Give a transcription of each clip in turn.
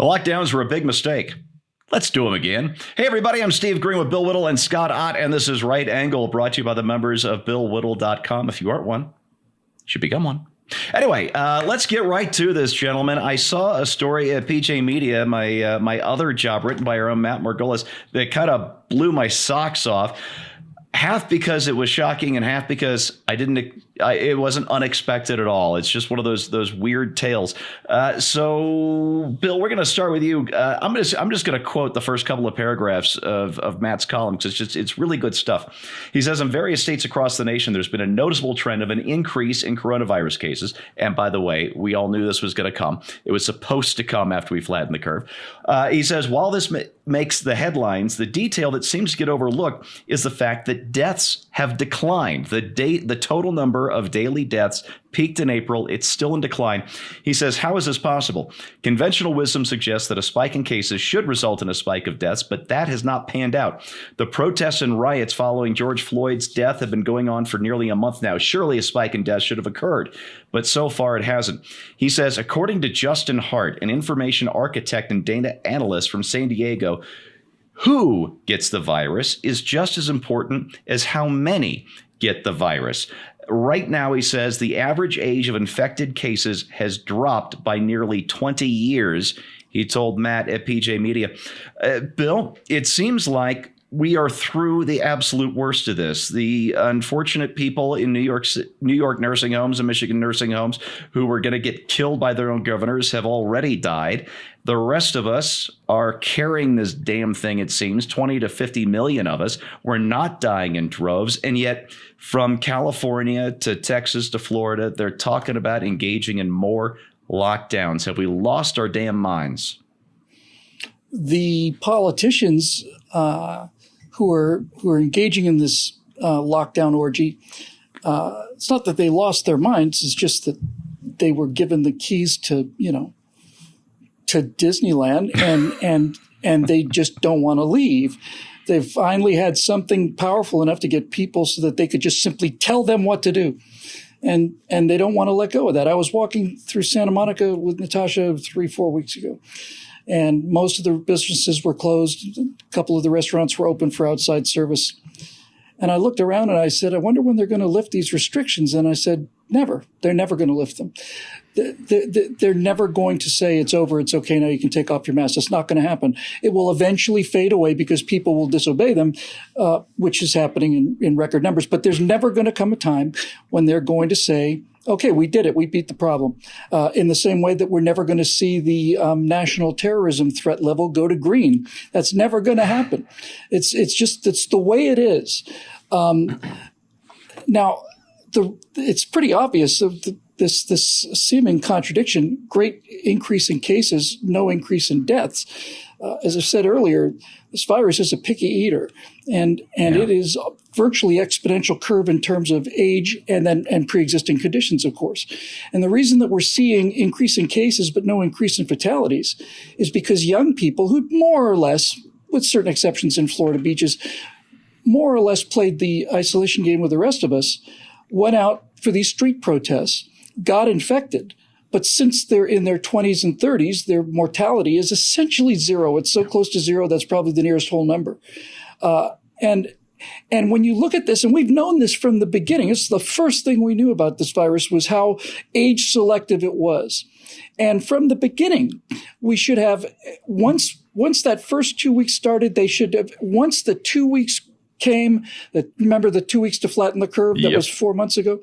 The lockdowns were a big mistake. Let's do them again. Hey, everybody, I'm Steve Green with Bill Whittle and Scott Ott, and this is Right Angle, brought to you by the members of BillWhittle.com. If you aren't one, you should become one. Anyway, let's get right to this, gentlemen. I saw a story at PJ Media, my other job, written by our own Matt Margolis, that kind of blew my socks off. Half because it was shocking and half because it wasn't unexpected at all. It's just one of those weird tales. So, Bill, we're going to start with you. I'm just going to quote the first couple of paragraphs of Matt's column because it's really good stuff. He says, in various states across the nation, there's been a noticeable trend of an increase in coronavirus cases. And by the way, we all knew this was going to come. It was supposed to come after we flattened the curve. He says, while this makes the headlines, the detail that seems to get overlooked is the fact that deaths have declined. The total number of daily deaths peaked in April. It's still in decline. He says, how is this possible? Conventional wisdom suggests that a spike in cases should result in a spike of deaths, but that has not panned out. The protests and riots following George Floyd's death have been going on for nearly a month now. Surely a spike in deaths should have occurred, but so far it hasn't. He says, according to Justin Hart, an information architect and data analyst from San Diego, who gets the virus is just as important as how many get the virus. Right now, he says, the average age of infected cases has dropped by nearly 20 years, he told Matt at PJ Media. Bill, it seems like we are through the absolute worst of this. The unfortunate people in New York nursing homes and Michigan nursing homes who were going to get killed by their own governors have already died. The rest of us are carrying this damn thing, it seems, 20 to 50 million of us. We're not dying in droves. And yet from California to Texas to Florida, they're talking about engaging in more lockdowns. Have we lost our damn minds? The politicians who are engaging in this lockdown orgy, it's not that they lost their minds. It's just that they were given the keys to Disneyland and they just don't want to leave. They've finally had something powerful enough to get people so that they could just simply tell them what to do. And they don't want to let go of that. I was walking through Santa Monica with Natasha 3-4 weeks ago, and most of the businesses were closed. A couple of the restaurants were open for outside service. And I looked around and I said, I wonder when they're going to lift these restrictions. And I said, never. They're never going to lift them. They're never going to say it's over, it's okay, now you can take off your mask. It's not going to happen. It will eventually fade away because people will disobey them, which is happening in record numbers. But there's never going to come a time when they're going to say, okay, we did it. We beat the problem. In the same way that we're never going to see the national terrorism threat level go to green. That's never going to happen. It's the way it is. Now, it's pretty obvious this seeming contradiction. Great increase in cases, no increase in deaths. As I said earlier, this virus is a picky eater, and it is virtually exponential curve in terms of age and pre-existing conditions, of course. And the reason that we're seeing increase in cases but no increase in fatalities is because young people who more or less, with certain exceptions in Florida beaches, more or less played the isolation game with the rest of us, went out for these street protests, got infected. But since they're in their 20s and 30s, their mortality is essentially zero. It's so close to zero, that's probably the nearest whole number. And when you look at this, and we've known this from the beginning, it's the first thing we knew about this virus was how age selective it was. And from the beginning, we should have, once that first 2 weeks started, they should have, once the 2 weeks came, remember the 2 weeks to flatten the curve that was 4 months ago?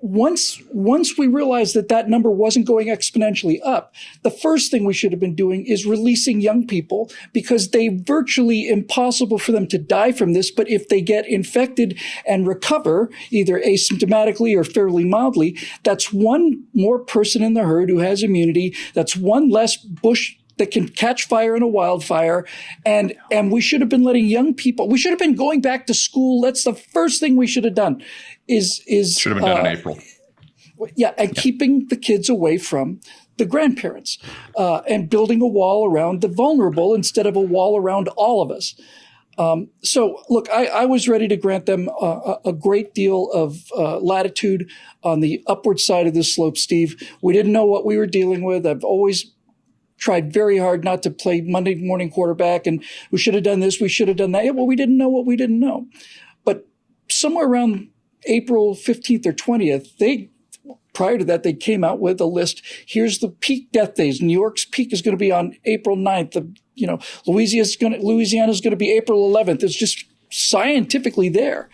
Once we realized that number wasn't going exponentially up, the first thing we should have been doing is releasing young people, because they virtually impossible for them to die from this. But if they get infected and recover, either asymptomatically or fairly mildly, that's one more person in the herd who has immunity. That's one less bush that can catch fire in a wildfire. And we should have been letting young people, we should have been going back to school. That's the first thing we should have done should have been done in April. Yeah. And keeping the kids away from the grandparents, and building a wall around the vulnerable instead of a wall around all of us. So look, I was ready to grant them a great deal of latitude on the upward side of this slope, Steve. We didn't know what we were dealing with. I've always tried very hard not to play Monday morning quarterback, and we should have done this, we should have done that. Yeah, well, we didn't know what we didn't know. But somewhere around April 15th or 20th, prior to that, they came out with a list. Here's the peak death days. New York's peak is going to be on April 9th. Louisiana's going to be April 11th. It's just scientifically there.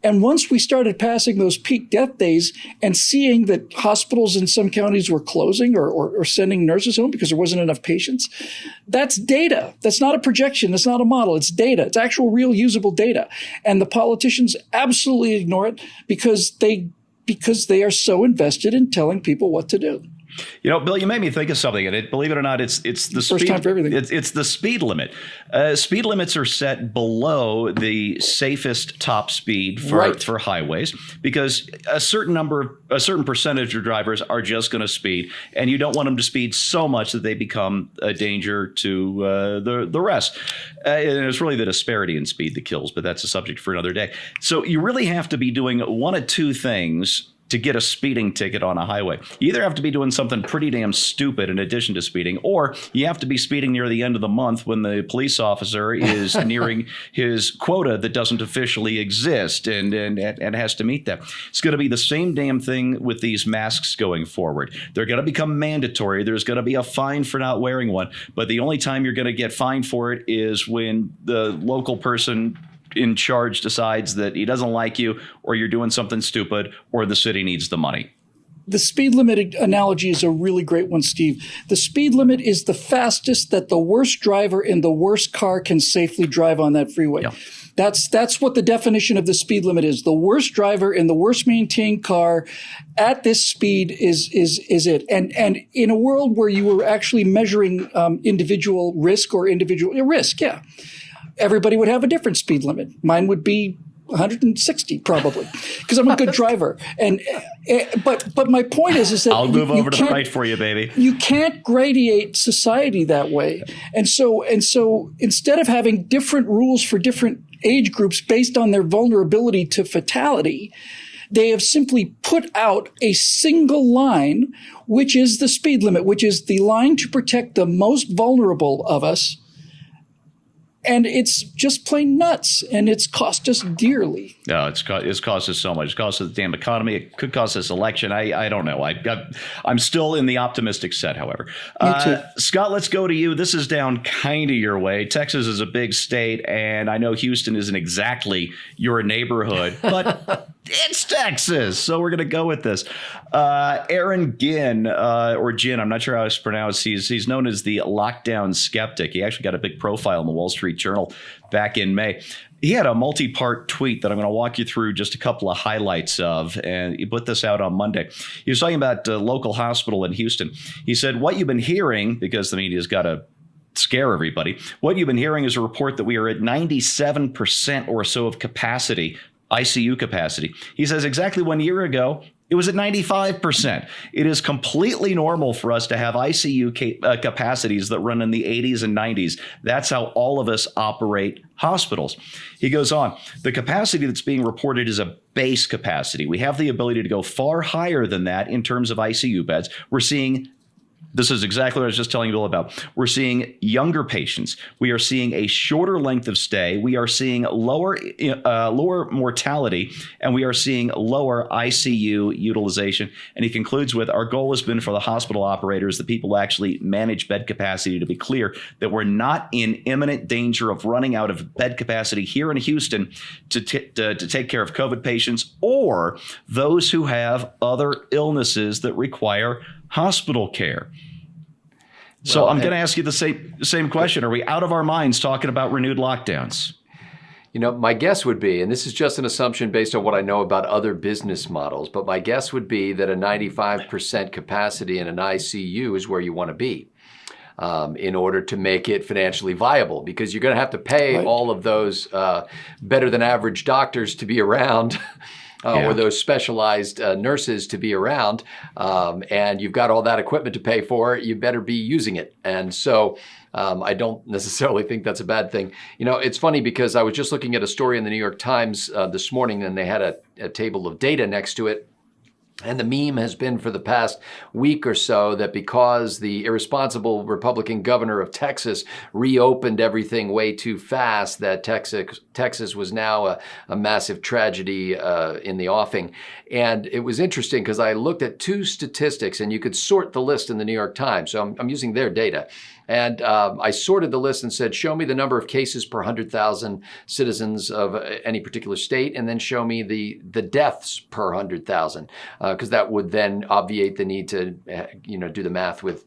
And once we started passing those peak death days and seeing that hospitals in some counties were closing or sending nurses home because there wasn't enough patients, that's data. That's not a projection. That's not a model. It's data. It's actual, real, usable data. And the politicians absolutely ignore it because they are so invested in telling people what to do. Bill, you made me think of something, and believe it or not, it's the first speed. Time for everything. It's the speed limit. Speed limits are set below the safest top speed for highways because a certain percentage of drivers are just going to speed, and you don't want them to speed so much that they become a danger to the rest. And it's really the disparity in speed that kills, but that's a subject for another day. So you really have to be doing one of two things to get a speeding ticket on a highway. You either have to be doing something pretty damn stupid in addition to speeding, or you have to be speeding near the end of the month when the police officer is nearing his quota that doesn't officially exist and has to meet that. It's going to be the same damn thing with these masks going forward. They're going to become mandatory. There's going to be a fine for not wearing one, but the only time you're going to get fined for it is when the local person in charge decides that he doesn't like you, or you're doing something stupid, or the city needs the money. The speed limit analogy is a really great one, Steve. The speed limit is the fastest that the worst driver in the worst car can safely drive on that freeway. Yeah. That's what the definition of the speed limit is. The worst driver in the worst maintained car at this speed is it. And in a world where you were actually measuring individual risk or individual risk, yeah, everybody would have a different speed limit. Mine would be 160 probably because I'm a good driver. But my point is that I'll move over to the right for you, baby. You can't gradiate society that way. And so instead of having different rules for different age groups based on their vulnerability to fatality, they have simply put out a single line, which is the speed limit, which is the line to protect the most vulnerable of us. And it's just plain nuts, and it's cost us dearly. No, it's cost us so much. It's cost us the damn economy. It could cost us election. I don't know. I'm still in the optimistic set, however. Me too. Scott, let's go to you. This is down kind of your way. Texas is a big state, and I know Houston isn't exactly your neighborhood, but it's Texas, so we're going to go with this. Aaron Ginn, or Ginn, I'm not sure how it's pronounced. He's known as the lockdown skeptic. He actually got a big profile in the Wall Street Journal back in May. He had a multi-part tweet that I'm going to walk you through just a couple of highlights of, and he put this out on Monday. He was talking about a local hospital in Houston. He said, what you've been hearing, because the media's got to scare everybody, what you've been hearing is a report that we are at 97% or so of capacity, ICU capacity. He says exactly 1 year ago, it was at 95%. It is completely normal for us to have ICU capacities that run in the 80s and 90s. That's how all of us operate hospitals. He goes on, the capacity that's being reported is a base capacity. We have the ability to go far higher than that in terms of ICU beds. We're seeing This is exactly what I was just telling you all about. We're seeing younger patients. We are seeing a shorter length of stay. We are seeing lower mortality, and we are seeing lower ICU utilization. And he concludes with, our goal has been for the hospital operators, the people who actually manage bed capacity, to be clear that we're not in imminent danger of running out of bed capacity here in Houston to take care of COVID patients or those who have other illnesses that require hospital care. So well, I'm going to ask you the same question. Are we out of our minds talking about renewed lockdowns? You know, my guess would be, and this is just an assumption based on what I know about other business models, but my guess would be that a 95% capacity in an ICU is where you want to be in order to make it financially viable, because you're going to have to pay all of those better than average doctors to be around. Or those specialized nurses to be around, and you've got all that equipment to pay for, you better be using it. And so I don't necessarily think that's a bad thing. You know, it's funny because I was just looking at a story in the New York Times this morning, and they had a table of data next to it. And the meme has been for the past week or so that because the irresponsible Republican governor of Texas reopened everything way too fast, that Texas was now a massive tragedy in the offing. And it was interesting because I looked at two statistics, and you could sort the list in the New York Times. So I'm using their data. And I sorted the list and said, show me the number of cases per 100,000 citizens of any particular state, and then show me the deaths per 100,000, because that would then obviate the need to do the math with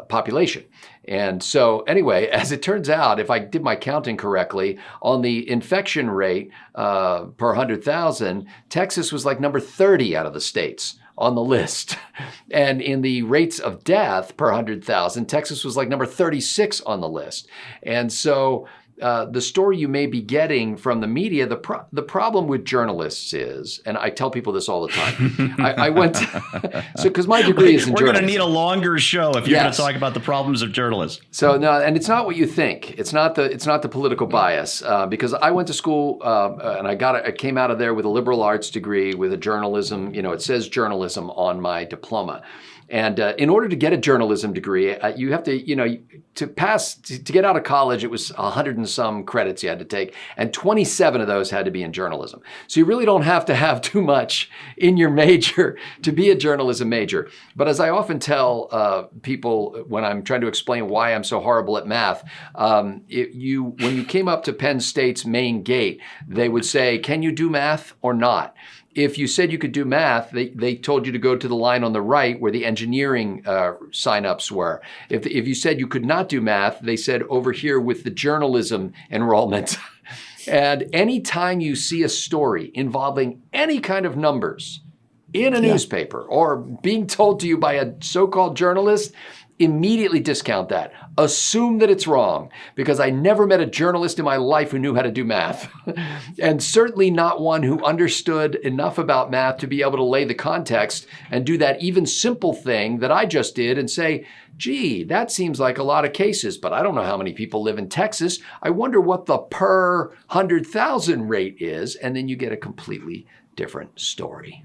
population. And so anyway, as it turns out, if I did my counting correctly, on the infection rate per 100,000, Texas was like number 30 out of the states on the list. And in the rates of death per 100,000, Texas was like number 36 on the list. And so the story you may be getting from the media, the problem with journalists is, and I tell people this all the time, I went, because my degree is in journalism. We're going to need a longer show if you're going to talk about the problems of journalists. So no, and it's not what you think. It's not the political bias, because I went to school and I came out of there with a liberal arts degree with a journalism, it says journalism on my diploma. And in order to get a journalism degree, you have to, to get out of college, it was 100 and some credits you had to take, and 27 of those had to be in journalism. So you really don't have to have too much in your major to be a journalism major. But as I often tell people when I'm trying to explain why I'm so horrible at math, when you came up to Penn State's main gate, they would say, "Can you do math or not?" If you said you could do math, they told you to go to the line on the right where the engineering signups were. If you said you could not do math, they said over here with the journalism enrollment. And anytime you see a story involving any kind of numbers in a newspaper or being told to you by a so-called journalist, immediately discount that. Assume that it's wrong, because I never met a journalist in my life who knew how to do math. And certainly not one who understood enough about math to be able to lay the context and do that even simple thing that I just did and say, gee, that seems like a lot of cases, but I don't know how many people live in Texas. I wonder what the per 100,000 rate is. And then you get a completely different story.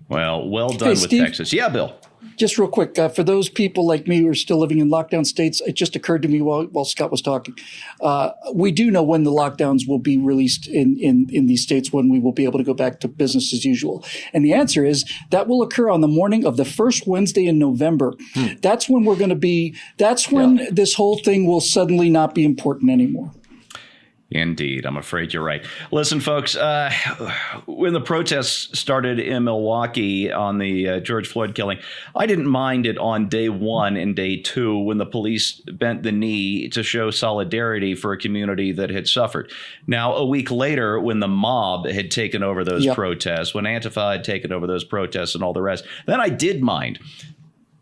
Well done with Steve, Texas. Yeah, Bill. Just real quick, for those people like me who are still living in lockdown states, it just occurred to me while Scott was talking. We do know when the lockdowns will be released in these states, when we will be able to go back to business as usual. And the answer is that will occur on the morning of the first Wednesday in November. That's when we're going to be, that's when this whole thing will suddenly not be important anymore. Indeed. I'm afraid you're right. Listen, folks, when the protests started in Milwaukee on the George Floyd killing, I didn't mind it on day one and day two when the police bent the knee to show solidarity for a community that had suffered. Now, a week later, when the mob had taken over those protests, when Antifa had taken over those protests and all the rest, then I did mind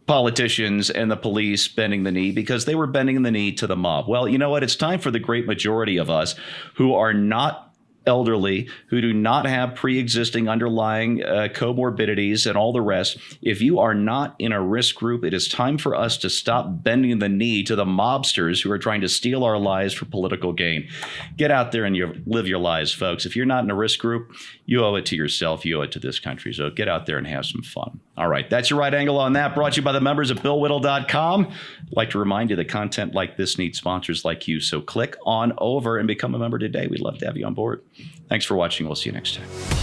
politicians and the police bending the knee, because they were bending the knee to the mob. Well, you know what? It's time for the great majority of us who are not elderly, who do not have pre-existing underlying comorbidities and all the rest. If you are not in a risk group, it is time for us to stop bending the knee to the mobsters who are trying to steal our lives for political gain. Get out there and live your lives, folks. If you're not in a risk group, you owe it to yourself. You owe it to this country. So get out there and have some fun. All right. That's your right angle on that. Brought to you by the members of BillWhittle.com. I'd like to remind you that content like this needs sponsors like you. So click on over and become a member today. We'd love to have you on board. Thanks for watching. We'll see you next time.